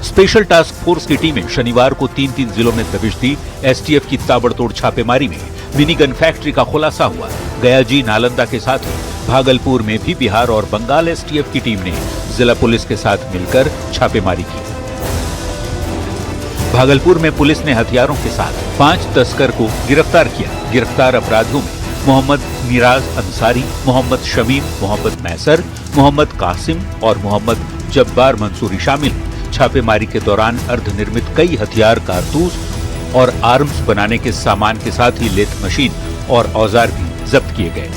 Special task force की टीमें शनिवार को 3 जिलों में दबिश दी। एसटीएफ की ताबड़तोड़ छापेमारी में मिनी गन फैक्ट्री का खुलासा हुआ। गयाजी, नालंदा के साथ ही भागलपुर में भी बिहार और बंगाल एसटीएफ की टीम ने जिला पुलिस के साथ मिलकर छापेमारी की। भागलपुर में पुलिस ने हथियारों के साथ 5 तस्कर को गिरफ्तार किया। गिरफ्तार अपराधियों में मोहम्मद मिराज अंसारी, मोहम्मद शमीम, मोहम्मद मैसर, मोहम्मद कासिम और मोहम्मद जब्बार मंसूरी शामिल। छापेमारी के दौरान अर्धनिर्मित कई हथियार, कारतूस और आर्म्स बनाने के सामान के साथ ही लेथ मशीन और औजार भी जब्त किए गए।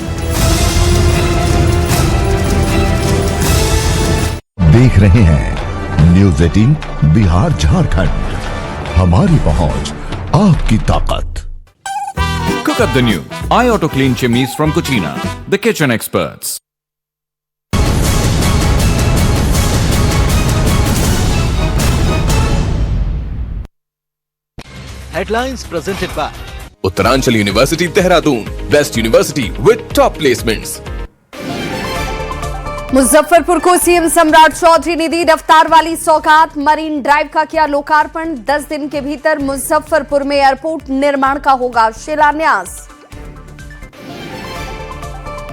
देख रहे हैं न्यूज़ 18 बिहार झारखंड, हमारी पहुंच आपकी ताकत। Cook up the new iAuto Clean Chimneys from Cucina, the kitchen experts. Headlines presented by Uttaranchal University Dehradun, best university with top placements. Muzaffarpur को सीएम सम्राट चौधरी ने दी रफ्तार वाली सौगात। मरीन ड्राइव का किया लोकार्पण। 10 दिन के भीतर मुजफ्फरपुर में एयरपोर्ट निर्माण का होगा शिलान्यास।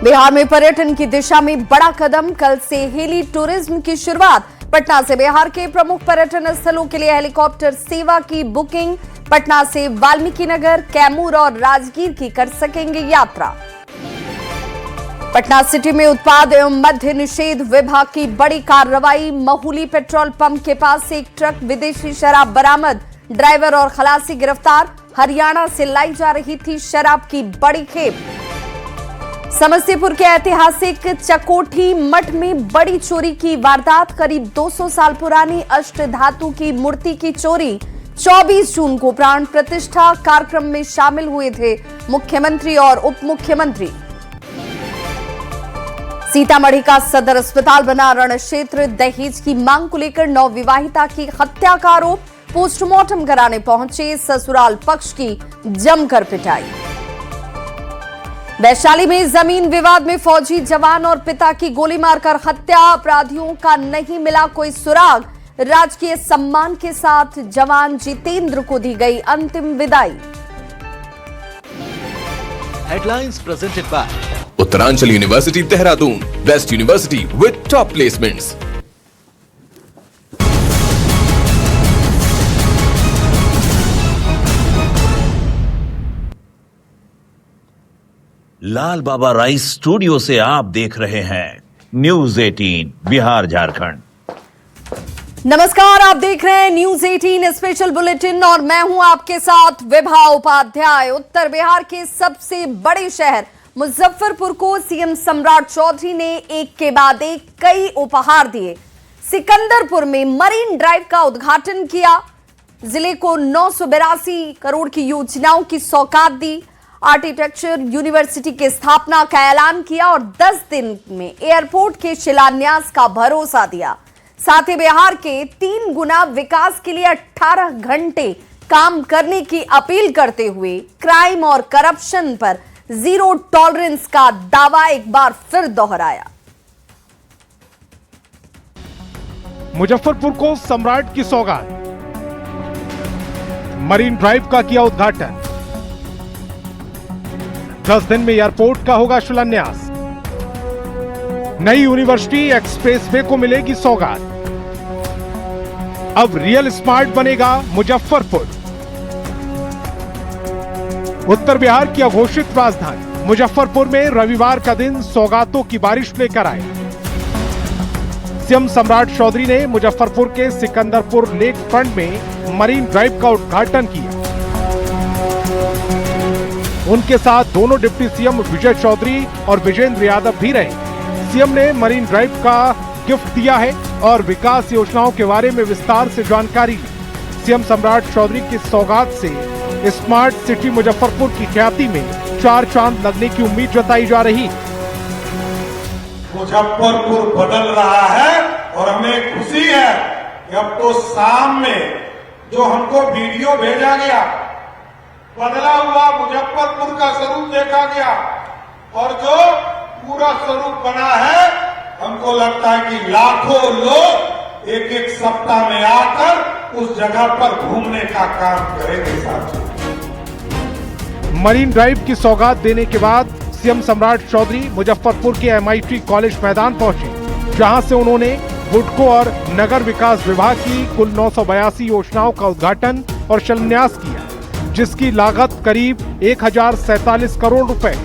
बिहार में पर्यटन की दिशा में बड़ा कदम। कल से हेली टूरिज्म की शुरुआत। पटना से बिहार के प्रमुख पर्यटन स्थलों के लिए हेलीकॉप्टर सेवा की बुकिंग। पटना से वाल्मीकि नगर, कैमूर और राजगीर की कर सकेंगे यात्रा। पटना सिटी में उत्पाद एवं मद्य निषेध विभाग की बड़ी कार्रवाई। महुली पेट्रोल पंप के पास से एक ट्रक विदेशी शराब बरामद। ड्राइवर और खलासी गिरफ्तार। हरियाणा से लाई जा रही थी शराब की बड़ी खेप। समस्तीपुर के ऐतिहासिक चकोठी मठ में बड़ी चोरी की वारदात। करीब 200 साल पुरानी अष्टधातु की मूर्ति की चोरी। 24 जून को प्राण प्रतिष्ठा कार्यक्रम में शामिल हुए थे मुख्यमंत्री और उप मुख्यमंत्री। सीतामढ़ी का सदर अस्पताल बना रण क्षेत्र। दहेज की मांग को लेकर नवविवाहिता की हत्या का आरोप। पोस्टमार्टम कराने पहुंचे ससुराल पक्ष की जमकर पिटाई। वैशाली में जमीन विवाद में फौजी जवान और पिता की गोली मारकर हत्या। अपराधियों का नहीं मिला कोई सुराग। राजकीय सम्मान के साथ जवान जितेंद्र को दी गई अंतिम विदाई। Headlines presented by Uttaranchal University Dehradun, best university with top placements. Lal Baba rice studio से आप देख रहे हैं न्यूज़ 18 बिहार झारखंड। नमस्कार, आप देख रहे हैं न्यूज़ 18 स्पेशल बुलेटिन और मैं हूं आपके साथ विभा उपाध्याय। उत्तर बिहार के सबसे बड़े शहर मुजफ्फरपुर को सीएम सम्राट चौधरी ने एक के बाद एक कई उपहार दिए। सिकंदरपुर में मरीन ड्राइव का उद्घाटन किया। जिले को 982 करोड़ की योजनाओं की सौगात दी। आर्किटेक्चर यूनिवर्सिटी की स्थापना का ऐलान किया और 10 दिन में एयरपोर्ट के शिलान्यास का भरोसा दिया। साथ ही बिहार के 3 गुना विकास के लिए 18 घंटे काम करने की अपील करते हुए क्राइम और करप्शन पर जीरो टॉलरेंस का दावा एक बार फिर दोहराया। मुजफ्फरपुर को सम्राट की सौगात। मरीन ड्राइव का किया उद्घाटन। 10 दिन में एयरपोर्ट का होगा शिलान्यास। नई यूनिवर्सिटी एक्सप्रेसवे को मिलेगी सौगात। अब रियल स्मार्ट बनेगा मुजफ्फरपुर। उत्तर बिहार की अघोषित राजधानी मुजफ्फरपुर में रविवार का दिन सौगातों की बारिश लेकर आए। सीएम सम्राट चौधरी ने मुजफ्फरपुर के सिकंदरपुर लेक फ्रंट में मरीन ड्राइव का उद्घाटन किया। उनके साथ दोनों डिप्टी सीएम विजय चौधरी और विजेंद्र यादव भी रहे। सीएम ने मरीन ड्राइव का गिफ्ट दिया है और विकास योजनाओं के बारे में विस्तार से जानकारी ली। सीएम सम्राट चौधरी की सौगात से स्मार्ट सिटी मुजफ्फरपुर की ख्याति में 4 चांद लगने की उम्मीद जताई जा रही। मुजफ्फरपुर बदल रहा है और हमें खुशी है कि अब तो शाम में जो हमको वीडियो भेजा गया, बदला हुआ मुजफ्फरपुर का स्वरूप देखा गया और जो पूरा स्वरूप बना है, हमको लगता है कि लाखों लोग एक एक सप्ताह में आकर उस जगह पर घूमने का काम करेंगे साथियों। मरीन ड्राइव की सौगात देने के बाद सीएम सम्राट चौधरी मुजफ्फरपुर के MIT कॉलेज मैदान पहुंचे, जहां से उन्होंने बुडको और नगर विकास विभाग की कुल 982 योजनाओं का उद्घाटन और शिलान्यास किया, जिसकी लागत करीब 1047 करोड़ रुपए।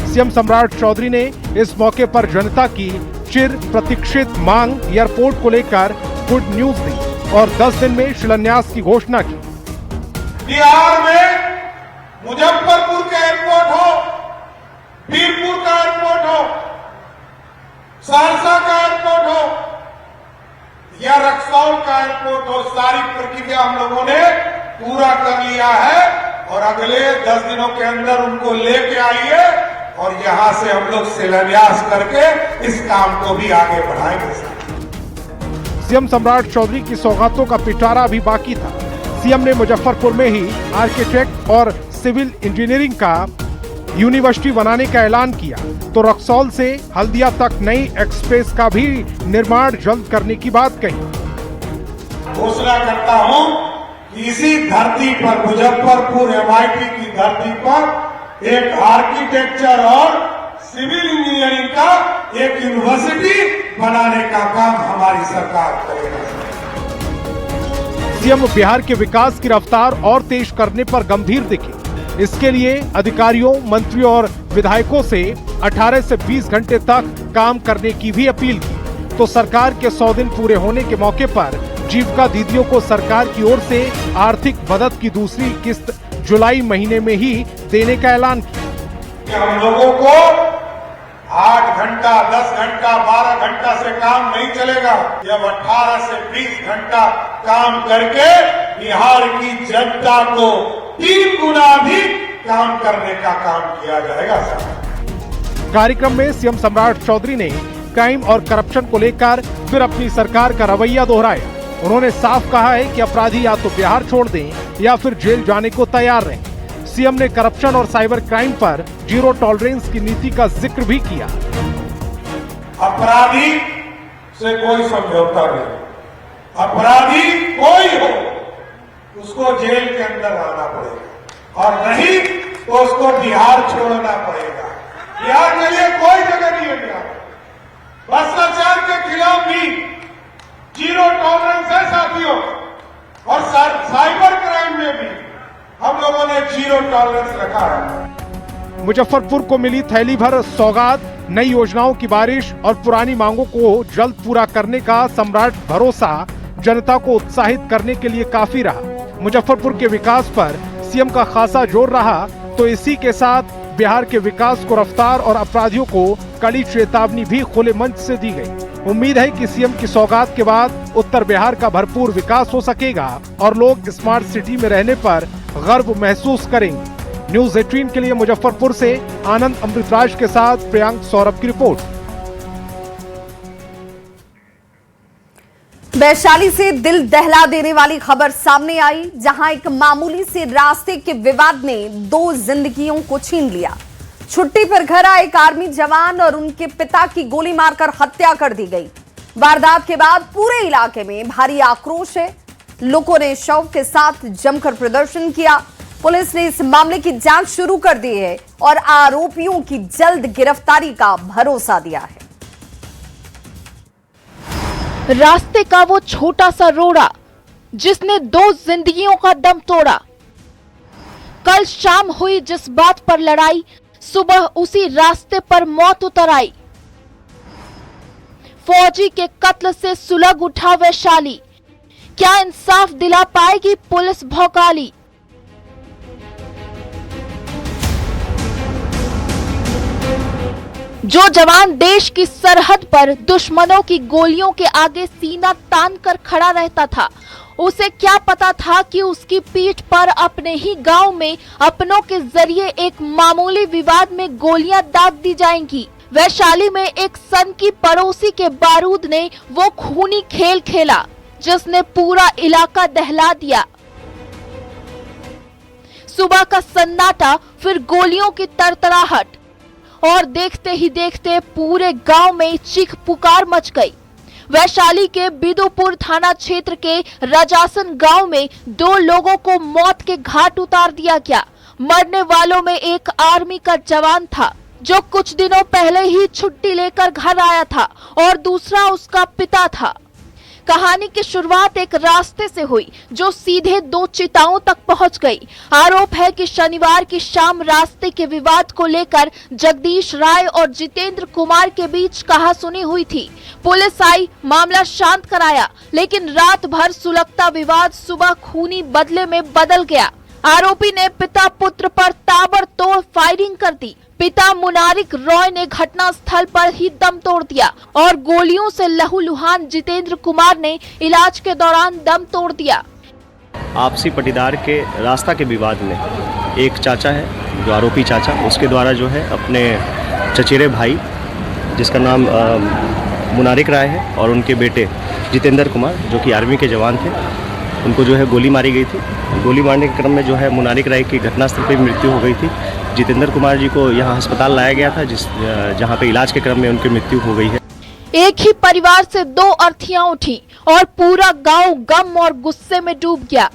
सीएम सम्राट चौधरी ने इस मौके पर जनता की चिर प्रतीक्षित मांग एयरपोर्ट को लेकर गुड न्यूज दी और 10 दिन में शिलान्यास की घोषणा की। बिहार में मुजफ्फरपुर का एयरपोर्ट हो, बीरपुर का एयरपोर्ट हो, सहरसा का एयरपोर्ट हो या रक्सौल का एयरपोर्ट हो, सारी प्रक्रिया हम लोगों ने पूरा कर लिया है और अगले 10 दिनों के अंदर उनको लेके आइए और यहां से हम लोग शिलान्यास करके इस काम को भी आगे बढ़ाएंगे। सीएम सम्राट चौधरी की सौगातों का पिटारा भी बाकी था। सीएम ने मुजफ्फरपुर में ही आर्किटेक्ट और सिविल इंजीनियरिंग का यूनिवर्सिटी बनाने का ऐलान किया, तो रक्सौल से हल्दिया तक नई एक्सप्रेस का भी निर्माण जल्द करने की बात कही। घोषणा करता हूं कि इसी धरती पर मुजफ्फरपुर MIT की धरती पर एक आर्किटेक्चर और सिविल इंजीनियरिंग का एक यूनिवर्सिटी बनाने का काम हमारी सरकार करेगी। सीएम बिहार के विकास की रफ्तार और तेज करने पर गंभीर दिखे। इसके लिए अधिकारियों, मंत्रियों और विधायकों से 18 से 20 घंटे तक काम करने की भी अपील की। तो सरकार के 100 दिन पूरे होने के मौके पर जीविका दीदियों को सरकार की ओर से आर्थिक मदद की दूसरी किस्त जुलाई महीने में ही देने का ऐलान किया। हम लोगों को 8 घंटा, 10 घंटा, 12 घंटा से काम नहीं चलेगा। जब 18 से 20 घंटा काम करके बिहार की जनता को 3 गुना भी काम करने का काम किया जाएगा। कार्यक्रम में सीएम सम्राट चौधरी ने क्राइम और करप्शन को लेकर फिर अपनी सरकार का रवैया दोहराया। उन्होंने साफ कहा है कि अपराधी या तो बिहार छोड़ दें या फिर जेल जाने को तैयार रहें। सीएम ने करप्शन और साइबर क्राइम पर जीरो टॉलरेंस की नीति का जिक्र भी किया। अपराधी से कोई समझौता नहीं, अपराधी कोई हो उसको जेल के अंदर आना पड़ेगा और नहीं तो उसको बिहार छोड़ना पड़ेगा। बिहार के लिए कोई जगह नहीं है। बिहार भ्रष्टाचार के खिलाफ भी जीरो टॉलरेंस है साथियों, और साइबर क्राइम में भी हम लोगों ने जीरो टॉलरेंस रखा है। मुजफ्फरपुर को मिली थैली भर सौगात, नई योजनाओं की बारिश और पुरानी मांगों को जल्द पूरा करने का सम्राट भरोसा जनता को उत्साहित करने के लिए काफी रहा। मुजफ्फरपुर के विकास पर सीएम का खासा जोर रहा, तो इसी के साथ बिहार के विकास को रफ्तार और अपराधियों को कड़ी चेतावनी भी खुले मंच से दी गई। उम्मीद है कि सीएम की सौगात के बाद उत्तर बिहार का भरपूर विकास हो सकेगा और लोग स्मार्ट सिटी में रहने पर गर्व महसूस करेंगे। न्यूज़ 18 के लिए मुजफ्फरपुर से आनंद अमृतराज के साथ प्रियांक सौरभ की रिपोर्ट। वैशाली से दिल दहला देने वाली खबर सामने आई, जहां एक मामूली से रास्ते के विवाद ने 2 जिंदगियों को छीन लिया। छुट्टी पर घर आए एक आर्मी जवान और उनके पिता की गोली मारकर हत्या कर दी गई। वारदात के बाद पूरे इलाके में भारी आक्रोश है। लोगों ने शव के साथ जमकर प्रदर्शन किया। पुलिस ने इस मामले की जांच शुरू कर दी है और आरोपियों की जल्द गिरफ्तारी का भरोसा दिया है। रास्ते का वो छोटा सा रोड़ा जिसने 2 जिंदगियों का दम तोड़ा। कल शाम हुई जिस बात पर लड़ाई, सुबह उसी रास्ते पर मौत उतर आई। फौजी के कत्ल से सुलग उठा वैशाली, क्या इंसाफ दिला पाएगी पुलिस भौकाली। जो जवान देश की सरहद पर दुश्मनों की गोलियों के आगे सीना तान कर खड़ा रहता था, उसे क्या पता था कि उसकी पीठ पर अपने ही गांव में अपनों के जरिए एक मामूली विवाद में गोलियां दाग दी जाएंगी। वैशाली में एक सन की पड़ोसी के बारूद ने वो खूनी खेल खेला जिसने पूरा इलाका दहला दिया। सुबह का सन्नाटा, फिर गोलियों की तरतराहट और देखते ही देखते पूरे गांव में चीख पुकार मच गई। वैशाली के बिदुपुर थाना क्षेत्र के रजासन गांव में 2 लोगों को मौत के घाट उतार दिया गया। मरने वालों में एक आर्मी का जवान था जो कुछ दिनों पहले ही छुट्टी लेकर घर आया था और दूसरा उसका पिता था। कहानी की शुरुआत एक रास्ते से हुई जो सीधे 2 चिताओं तक पहुंच गई। आरोप है कि शनिवार की शाम रास्ते के विवाद को लेकर जगदीश राय और जितेंद्र कुमार के बीच कहासुनी हुई थी। पुलिस आई, मामला शांत कराया, लेकिन रात भर सुलगता विवाद सुबह खूनी बदले में बदल गया। आरोपी ने पिता पुत्र पर ताबड़तोड़ फायरिंग कर दी। पिता मुनारिक रॉय ने घटना स्थल पर ही दम तोड़ दिया और गोलियों से लहूलुहान जितेंद्र कुमार ने इलाज के दौरान दम तोड़ दिया। आपसी पटीदार के रास्ता के विवाद में एक चाचा है, जो आरोपी चाचा, उसके द्वारा जो है अपने चचेरे भाई जिसका नाम मुनारिक राय है और उनके बेटे जितेंद्र कुमार जो कि आर्मी के जवान थे, उनको जो है गोली मारी गई थी। गोली मारने के क्रम में जो है मुनारिक राय की घटनास्थल पर मृत्यु हो गई थी। जितेंद्र कुमार जी को यहाँ अस्पताल लाया गया था जहाँ पे इलाज के क्रम में उनकी मृत्यु हो गई है। एक ही परिवार से 2 अर्थियां उठी और पूरा गांव गम और गुस्से में डूब गया।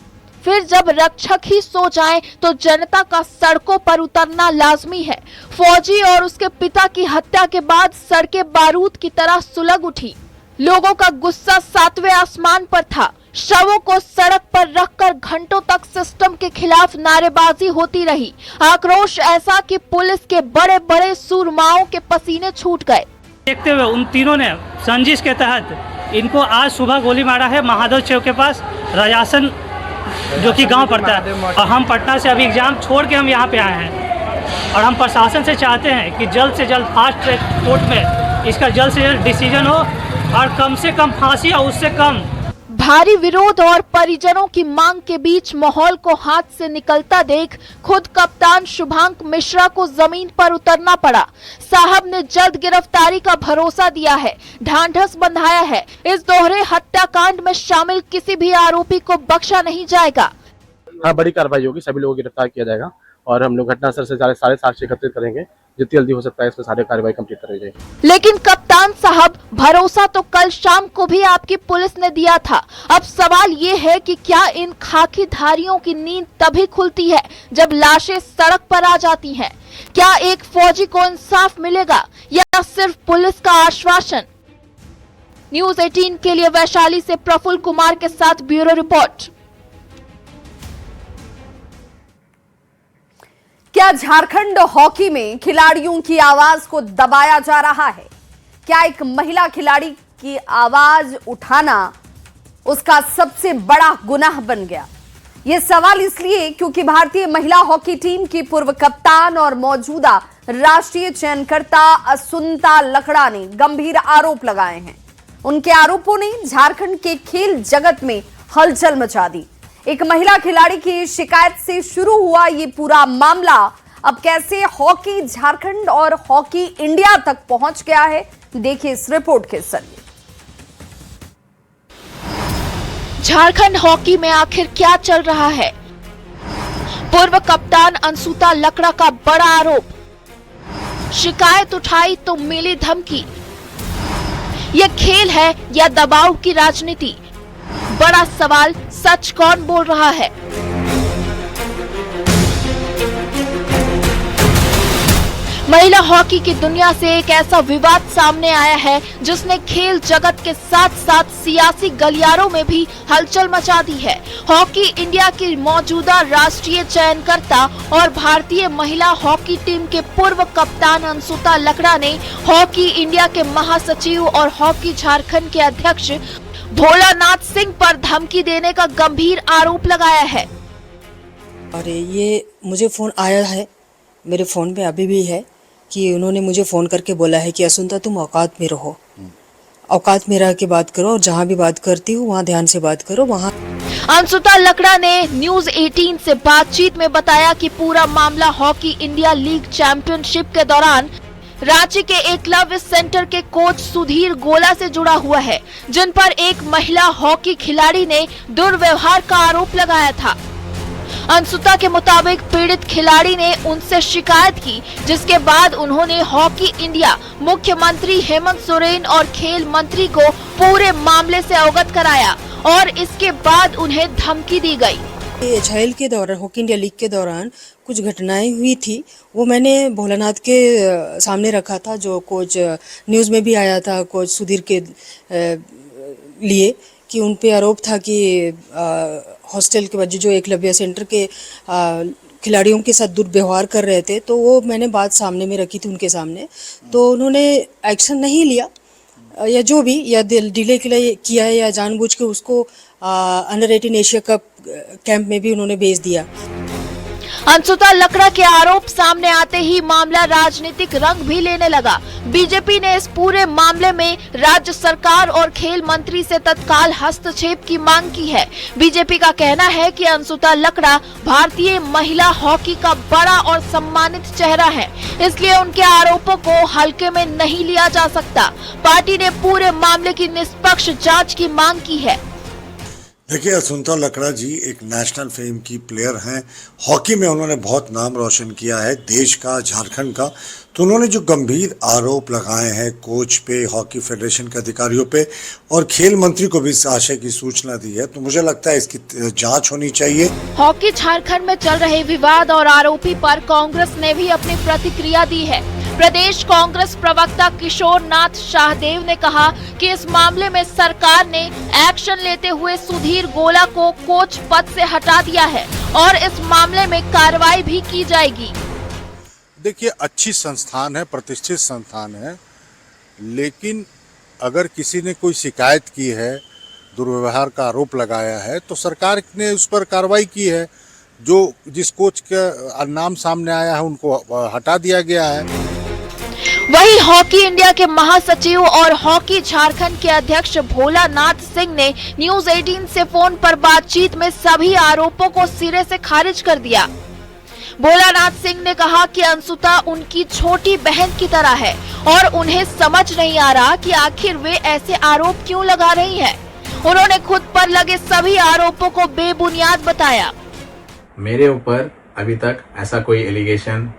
फिर जब रक्षक ही सो जाए तो जनता का सड़कों पर उतरना लाजमी है। फौजी और उसके पिता की हत्या के बाद सड़कें बारूद की तरह सुलग उठी। लोगों का गुस्सा 7वें आसमान पर था। शवों को सड़क पर रखकर घंटों तक सिस्टम के खिलाफ नारेबाजी होती रही। आक्रोश ऐसा कि पुलिस के बड़े बड़े सूरमाओं के पसीने छूट गए। देखते हुए उन तीनों ने साजिश के तहत इनको आज सुबह गोली मारा है महादेव चौक के पास, रजासन जो कि गांव पड़ता है। और हम पटना से अभी एग्जाम छोड़ के हम यहाँ पे आए हैं और हम प्रशासन से चाहते हैं कि जल्द से जल्द फास्ट ट्रैक कोर्ट में इसका जल्द से जल्द डिसीजन हो और कम से कम फांसी और उससे कम। भारी विरोध और परिजनों की मांग के बीच माहौल को हाथ से निकलता देख खुद कप्तान शुभांक मिश्रा को जमीन पर उतरना पड़ा। साहब ने जल्द गिरफ्तारी का भरोसा दिया है, ढांढस बंधाया है। इस दोहरे हत्याकांड में शामिल किसी भी आरोपी को बख्शा नहीं जाएगा। हाँ, बड़ी कार्रवाई होगी, सभी लोगों को गिरफ्तार किया जाएगा और हम लोग घटनास्थल से सारे साक्ष्य एकत्रित करेंगे। जितनी जल्दी हो सकता है इसमें सारी कार्रवाई कंप्लीट करी जाएगी। लेकिन कप्तान साहब, भरोसा तो कल शाम को भी आपकी पुलिस ने दिया था। अब सवाल ये है कि क्या इन खाकीधारियों की नींद तभी खुलती है जब लाशें सड़क पर आ जाती हैं? क्या एक फौजी को इंसाफ मिलेगा या सिर्फ पुलिस का आश्वासन? न्यूज़ 18 के लिए वैशाली से प्रफुल्ल कुमार के साथ ब्यूरो रिपोर्ट। क्या झारखंड हॉकी में खिलाड़ियों की आवाज को दबाया जा रहा है? क्या एक महिला खिलाड़ी की आवाज उठाना उसका सबसे बड़ा गुनाह बन गया? यह सवाल इसलिए क्योंकि भारतीय महिला हॉकी टीम की पूर्व कप्तान और मौजूदा राष्ट्रीय चयनकर्ता असुंता लकड़ा ने गंभीर आरोप लगाए हैं। उनके आरोपों ने झारखंड के खेल जगत में हलचल मचा दी। एक महिला खिलाड़ी की शिकायत से शुरू हुआ ये पूरा मामला अब कैसे हॉकी झारखंड और हॉकी इंडिया तक पहुंच गया है, देखिए इस रिपोर्ट के जरिए। झारखंड हॉकी में आखिर क्या चल रहा है? पूर्व कप्तान अंशुता लकड़ा का बड़ा आरोप, शिकायत उठाई तो मिली धमकी। यह खेल है या दबाव की राजनीति? बड़ा सवाल, सच कौन बोल रहा है? महिला हॉकी की दुनिया से एक ऐसा विवाद सामने आया है जिसने खेल जगत के साथ साथ सियासी गलियारों में भी हलचल मचा दी है। हॉकी इंडिया की मौजूदा राष्ट्रीय चयनकर्ता और भारतीय महिला हॉकी टीम के पूर्व कप्तान अंशुता लकड़ा ने हॉकी इंडिया के महासचिव और हॉकी झारखंड के अध्यक्ष भोलानाथ सिंह पर धमकी देने का गंभीर आरोप लगाया है। अरे ये मुझे फोन आया है, मेरे फोन पे अभी भी है कि उन्होंने मुझे फोन करके बोला है कि असुंता तुम औकात में रहो, औकात में रह के बात करो और जहाँ भी बात करती हो वहाँ ध्यान से बात करो। वहाँ अंशुता लकड़ा ने न्यूज़ 18 से बातचीत में बताया कि पूरा मामला हॉकी इंडिया लीग चैंपियनशिप के दौरान रांची के एकलव्य सेंटर के कोच सुधीर गोला से जुड़ा हुआ है, जिन पर एक महिला हॉकी खिलाड़ी ने दुर्व्यवहार का आरोप लगाया था। अंशुता के मुताबिक पीड़ित खिलाड़ी ने उनसे शिकायत की, जिसके बाद उन्होंने हॉकी इंडिया, मुख्यमंत्री हेमंत सोरेन और खेल मंत्री को पूरे मामले से अवगत कराया और इसके बाद उन्हें धमकी दी गई। एचआईएल के दौरान, हॉकी इंडिया लीग के दौरान कुछ घटनाएं हुई थी, वो मैंने भोलानाथ के सामने रखा था, जो कोच न्यूज़ में भी आया था कोच सुधीर के लिए, कि उन पे आरोप था कि हॉस्टल के बच्चे जो एकलव्य सेंटर के खिलाड़ियों के साथ दुर्व्यवहार कर रहे थे, तो वो मैंने बात सामने में रखी थी उनके सामने, तो उन्होंने एक्शन नहीं लिया, या जो भी, या डिले किया है या जानबूझ के उसको अंडर 18 एशिया कप कैंप में भी उन्होंने भेज दिया। अंशुता लकड़ा के आरोप सामने आते ही मामला राजनीतिक रंग भी लेने लगा। बीजेपी ने इस पूरे मामले में राज्य सरकार और खेल मंत्री से तत्काल हस्तक्षेप की मांग की है। बीजेपी का कहना है कि अंशुता लकड़ा भारतीय महिला हॉकी का बड़ा और सम्मानित चेहरा है, इसलिए उनके आरोपों को हल्के में नहीं लिया जा सकता। पार्टी ने पूरे मामले की निष्पक्ष जाँच की मांग की है। देखिए, अंशुता लकड़ा जी एक नेशनल फेम की प्लेयर हैं, हॉकी में उन्होंने बहुत नाम रोशन किया है देश का, झारखंड का। तो उन्होंने जो गंभीर आरोप लगाए हैं कोच पे, हॉकी फेडरेशन के अधिकारियों पे और खेल मंत्री को भी इस आशय की सूचना दी है, तो मुझे लगता है इसकी जांच होनी चाहिए। हॉकी झारखंड में चल रहे विवाद और आरोपी पर कांग्रेस ने भी अपनी प्रतिक्रिया दी है। प्रदेश कांग्रेस प्रवक्ता किशोर नाथ शाहदेव ने कहा कि इस मामले में सरकार ने एक्शन लेते हुए सुधीर गोला को कोच पद से हटा दिया है और इस मामले में कार्रवाई भी की जाएगी। देखिए, अच्छी संस्थान है, प्रतिष्ठित संस्थान है, लेकिन अगर किसी ने कोई शिकायत की है, दुर्व्यवहार का आरोप लगाया है, तो सरकार ने उस पर कार्रवाई की है। जिस कोच का नाम सामने आया है उनको हटा दिया गया है। वहीं हॉकी इंडिया के महासचिव और हॉकी झारखंड के अध्यक्ष भोलानाथ सिंह ने न्यूज़ 18 से फोन पर बातचीत में सभी आरोपों को सिरे से खारिज कर दिया। भोलानाथ सिंह ने कहा कि अंशुता उनकी छोटी बहन की तरह है और उन्हें समझ नहीं आ रहा कि आखिर वे ऐसे आरोप क्यों लगा रही हैं। उन्होंने खुद पर लगे सभी आरोपों को बेबुनियाद बताया। मेरे ऊपर अभी तक ऐसा कोई एलिगेशन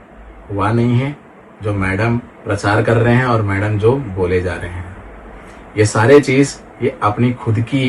हुआ नहीं है जो मैडम प्रचार कर रहे हैं और मैडम जो बोले जा रहे हैं। ये सारे चीज ये अपनी खुद की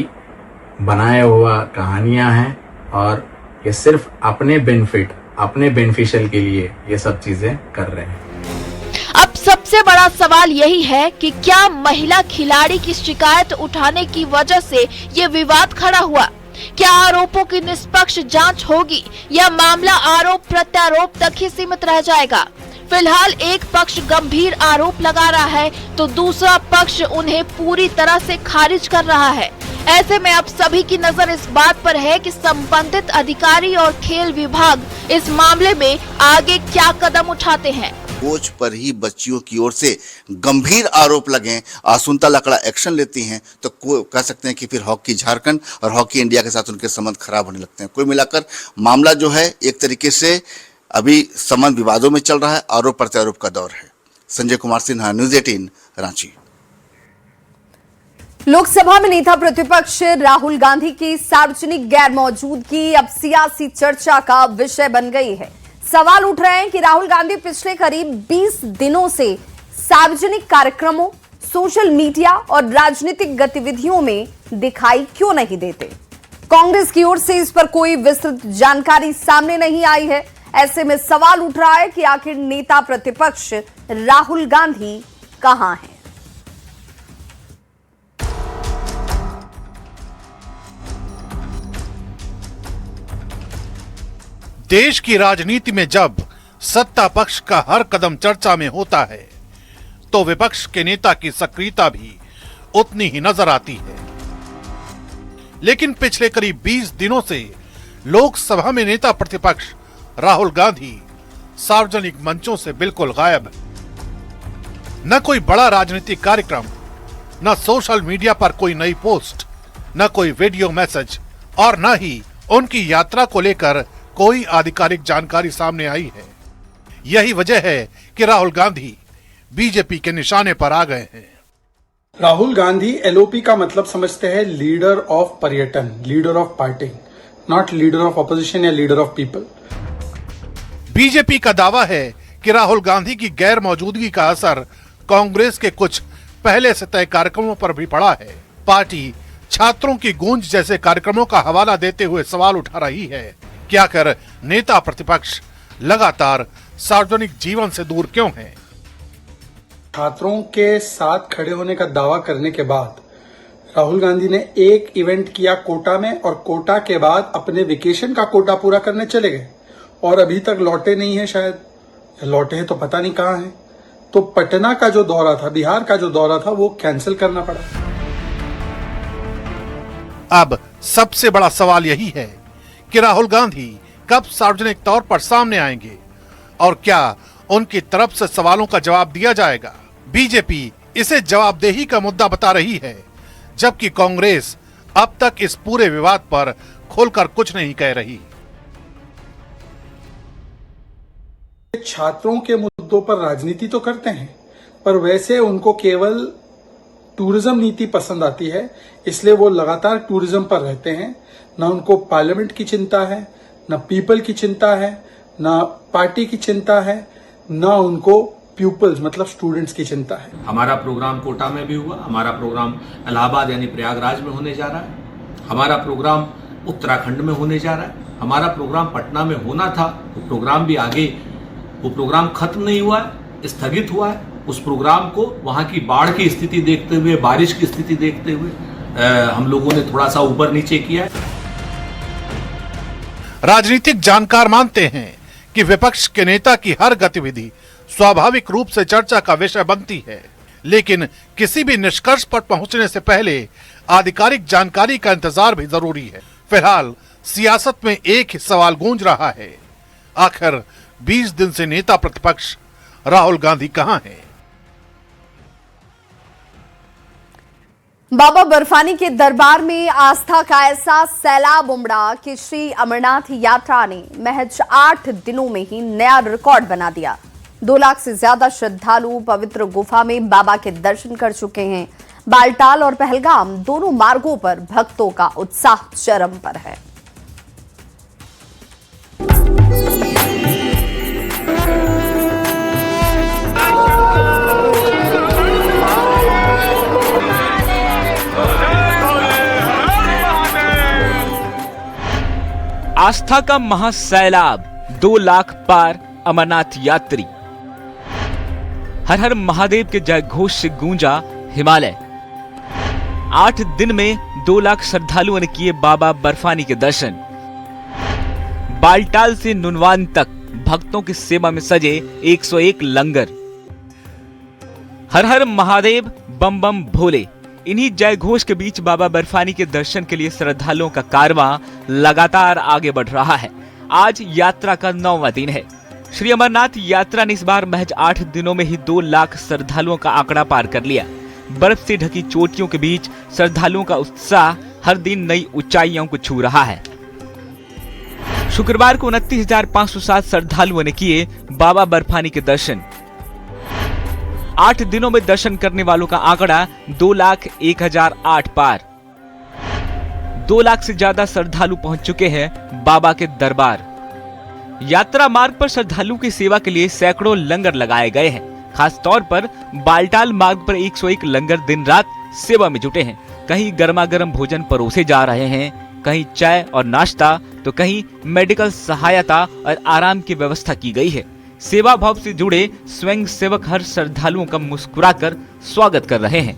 बनाया हुआ कहानियां हैं और ये सिर्फ अपने बेनिफिट, अपने बेनिफिशियल के लिए ये सब चीजें कर रहे हैं। अब सबसे बड़ा सवाल यही है कि क्या महिला खिलाड़ी की शिकायत उठाने की वजह से ये विवाद खड़ा हुआ? क्या आरोपों की निष्पक्ष जांच होगी या मामला आरोप प्रत्यारोप तक ही सीमित रह जाएगा? फिलहाल एक पक्ष गंभीर आरोप लगा रहा है तो दूसरा पक्ष उन्हें पूरी तरह से खारिज कर रहा है। ऐसे में अब सभी की नजर इस बात पर है कि संबंधित अधिकारी और खेल विभाग इस मामले में आगे क्या कदम उठाते हैं। कोच पर ही बच्चियों की ओर से गंभीर आरोप लगे, अंशुता लकड़ा एक्शन लेती हैं, तो कह सकते हैं कि फिर हॉकी झारखंड और हॉकी इंडिया के साथ उनके संबंध खराब होने लगते हैं। कुल मिलाकर मामला जो है एक तरीके से अभी संबंध विवादों में चल रहा है, आरोप प्रत्यारोप का दौर है। संजय कुमार सिन्हा, न्यूज़ 18, रांची। लोकसभा में नेता प्रतिपक्ष राहुल गांधी की सार्वजनिक गैर मौजूदगी अब सियासी चर्चा का विषय बन गई है। सवाल उठ रहे हैं कि राहुल गांधी पिछले करीब 20 दिनों से सार्वजनिक कार्यक्रमों, सोशल मीडिया और राजनीतिक गतिविधियों में दिखाई क्यों नहीं देते। कांग्रेस की ओर से इस पर कोई विस्तृत जानकारी सामने नहीं आई है। ऐसे में सवाल उठ रहा है कि आखिर नेता प्रतिपक्ष राहुल गांधी कहां हैं। देश की राजनीति में जब सत्ता पक्ष का हर कदम चर्चा में होता है तो विपक्ष के नेता की सक्रियता भी उतनी ही नजर आती है। लेकिन पिछले करीब 20 दिनों से लोकसभा में नेता प्रतिपक्ष राहुल गांधी सार्वजनिक मंचों से बिल्कुल गायब है। न कोई बड़ा राजनीतिक कार्यक्रम, न सोशल मीडिया पर कोई नई पोस्ट, न कोई वीडियो मैसेज और न ही उनकी यात्रा को लेकर कोई आधिकारिक जानकारी सामने आई है। यही वजह है कि राहुल गांधी बीजेपी के निशाने पर आ गए हैं। राहुल गांधी एलओपी का मतलब समझते हैं लीडर ऑफ पर्यटन, leader of party, not leader of opposition या लीडर ऑफ पीपल। बीजेपी का दावा है कि राहुल गांधी की गैर मौजूदगी का असर कांग्रेस के कुछ पहले से तय कार्यक्रमों पर भी पड़ा है। पार्टी छात्रों की गूंज जैसे कार्यक्रमों का हवाला देते हुए सवाल उठा रही है कि आखिर नेता प्रतिपक्ष लगातार सार्वजनिक जीवन से दूर क्यों हैं? छात्रों के साथ खड़े होने का दावा करने के बाद राहुल गांधी ने एक इवेंट किया कोटा में और कोटा के बाद अपने वेकेशन का कोटा पूरा करने चले गए और अभी तक लौटे नहीं है। शायद लौटे हैं तो पता नहीं कहां हैं। तो पटना का जो दौरा था, बिहार का जो दौरा था, वो कैंसिल करना पड़ा। अब सबसे बड़ा सवाल यही है कि राहुल गांधी कब सार्वजनिक तौर पर सामने आएंगे और क्या उनकी तरफ से सवालों का जवाब दिया जाएगा। बीजेपी इसे जवाबदेही का मुद्दा बता रही है, जबकि कांग्रेस अब तक इस पूरे विवाद पर खोलकर कुछ नहीं कह रही। छात्रों के मुद्दों पर राजनीति तो करते हैं, पर वैसे उनको केवल टूरिज्म नीति पसंद आती है, इसलिए वो लगातार टूरिज्म पर रहते हैं। ना उनको पार्लियामेंट की चिंता है, ना पीपल की चिंता है, ना पार्टी की चिंता है, ना उनको प्यूपल्स मतलब स्टूडेंट्स की चिंता है। हमारा प्रोग्राम कोटा में भी हुआ, हमारा प्रोग्राम इलाहाबाद यानी प्रयागराज में होने जा रहा है, हमारा प्रोग्राम उत्तराखंड में होने जा रहा है, हमारा प्रोग्राम पटना में होना था, वो प्रोग्राम भी आगे, वो प्रोग्राम खत्म नहीं हुआ है, स्थगित हुआ है। उस प्रोग्राम को वहां की बाढ़ की स्थिति देखते हुए, बारिश की स्थिति देखते हुए हम लोगों ने थोड़ा सा ऊपर नीचे किया है। राजनीतिक जानकार मानते हैं कि विपक्ष के नेता की हर गतिविधि स्वाभाविक रूप से चर्चा का विषय बनती है, लेकिन किसी भी निष्कर्ष पर पहुंचने से पहले आधिकारिक जानकारी का इंतजार भी जरूरी है। फिलहाल सियासत में एक ही सवाल गूंज रहा है, आखिर 20 दिन से नेता प्रतिपक्ष राहुल गांधी कहां हैं? बाबा बर्फानी के दरबार में आस्था का ऐसा सैलाब उमड़ा कि श्री अमरनाथ यात्रा ने महज 8 दिनों में ही नया रिकॉर्ड बना दिया। 2 लाख से ज्यादा श्रद्धालु पवित्र गुफा में बाबा के दर्शन कर चुके हैं। बालटाल और पहलगाम दोनों मार्गों पर भक्तों का उत्साह चरम पर है। आस्था का महासैलाब, 2 लाख पार अमरनाथ यात्री। हर हर महादेव के जयघोष से गूंजा हिमालय। 8 दिन में 2 लाख श्रद्धालुओं ने किए बाबा बर्फानी के दर्शन। बालटाल से नुनवान तक भक्तों की सेवा में सजे 101 लंगर। हर हर महादेव, बम बम भोले, इन्हीं जयघोष के बीच बाबा बर्फानी के दर्शन के लिए श्रद्धालुओं का कारवां लगातार आगे बढ़ रहा है। आज यात्रा का 9वां दिन है। श्री अमरनाथ यात्रा ने इस बार महज 8 दिनों में ही 2 लाख श्रद्धालुओं का आंकड़ा पार कर लिया। बर्फ से ढकी चोटियों के बीच श्रद्धालुओं का उत्साह हर दिन नई ऊंचाइयों को छू रहा है। शुक्रवार को 29,507 श्रद्धालुओं ने किए बाबा बर्फानी के दर्शन। 8 दिनों में दर्शन करने वालों का आंकड़ा 2,01,008 पार। 2 लाख से ज्यादा श्रद्धालु पहुंच चुके हैं बाबा के दरबार। यात्रा मार्ग पर श्रद्धालुओं की सेवा के लिए सैकड़ों लंगर लगाए गए हैं। खास तौर पर बालटाल मार्ग पर 101 लंगर दिन रात सेवा में जुटे हैं। कहीं गर्मा गर्म भोजन परोसे जा रहे हैं, कहीं चाय और नाश्ता, तो कहीं मेडिकल सहायता और आराम की व्यवस्था की गई है। सेवा भाव से जुड़े स्वयं सेवक हर श्रद्धालुओं का मुस्कुराकर स्वागत कर रहे हैं।